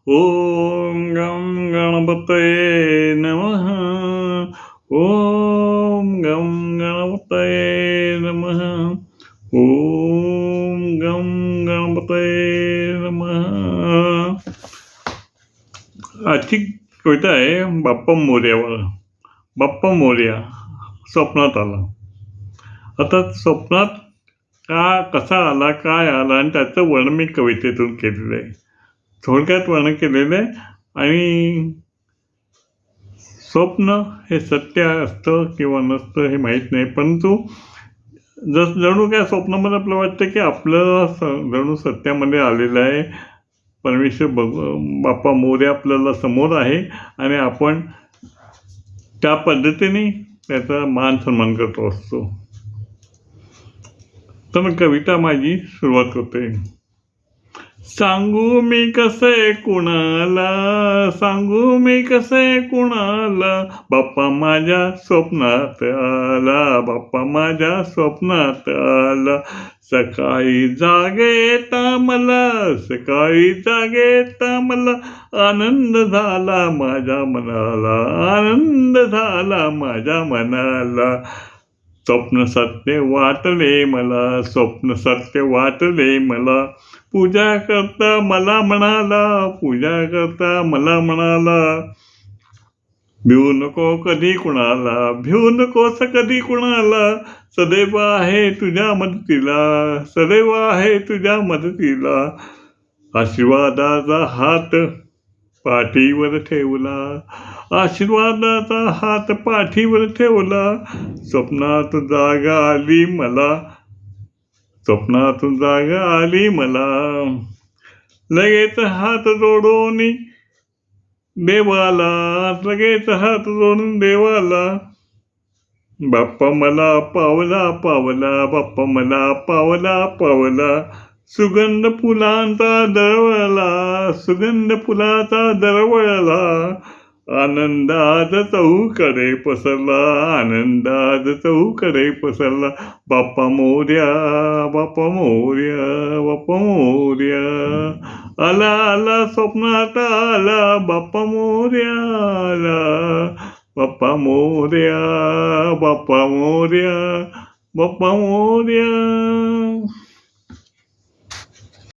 ओम गं गणपतये नमः. ओम गं गणपतये नमः. ओम गं गणपतये नमः. आजची कविता आहे बाप्पा मोरयावर. बाप्पा मोरया स्वप्नात आला. आता स्वप्नात कसा आला, काय आला आणि त्याचं वर्णन मी कवितेतून केलेलं आहे. थोडक्यात वर्णन केलेलं आहे. आणि स्वप्न हे सत्य असतं किंवा नसतं हे माहीत नाही, परंतु जणू काय स्वप्नामध्ये आपलं वाटतं की आपलं जणू सत्यामध्ये आलेलं आहे. परमेश्वर बाप्पा मोरया आपल्याला समोर आहे आणि आपण त्या पद्धतीने त्याचा मान सन्मान करतो असतो. तर मग कविता माझी सुरुवात होते. सांगू मी कसे कुणाला, सांगू मी कसे कुणाला, बाप्पा माझ्या स्वप्नात आला, बाप्पा माझ्या स्वप्नात आला. सकाळी जागे येता मला, सकाळी जागे येता मला, आनंद झाला माझ्या मनाला, आनंद झाला माझ्या मनाला. स्वप्न सत्य वाटले मला, स्वप्न सत्य वाटले मला. पूजा करता मला म्हणाला, पूजा करता मला म्हणाला. भिवू नको कधी कुणाला, भिवू नकोस कधी कुणाला. सदैव आहे तुझ्या मदतीला, सदैव आहे तुझ्या मदतीला. आशीर्वादाचा हात पाठीवर ठेवला, आशीर्वादाचा हात पाठीवर ठेवला. स्वप्नात जागा आली मला, स्वप्नातून जागा आली मला. लगेच हात जोडून देवाला, लगेच हात जोडून देवाला. बाप्पा मला पावला पावला, बाप्पा मला पावला पावला. सुगंध फुलांचा दरवळला, सुगंध फुलाचा दरवळला. आनंदात चहूकडे पसरला, आनंदात चहूकडे पसरला. बाप्पा मोरया, बाप्पा मोरया, बाप्पा मोरया. आला आला स्वप्नात आला, बाप्पा मोरया आला. बाप्पा मोरया, बाप्पा मोरया, बाप्पा मोरया.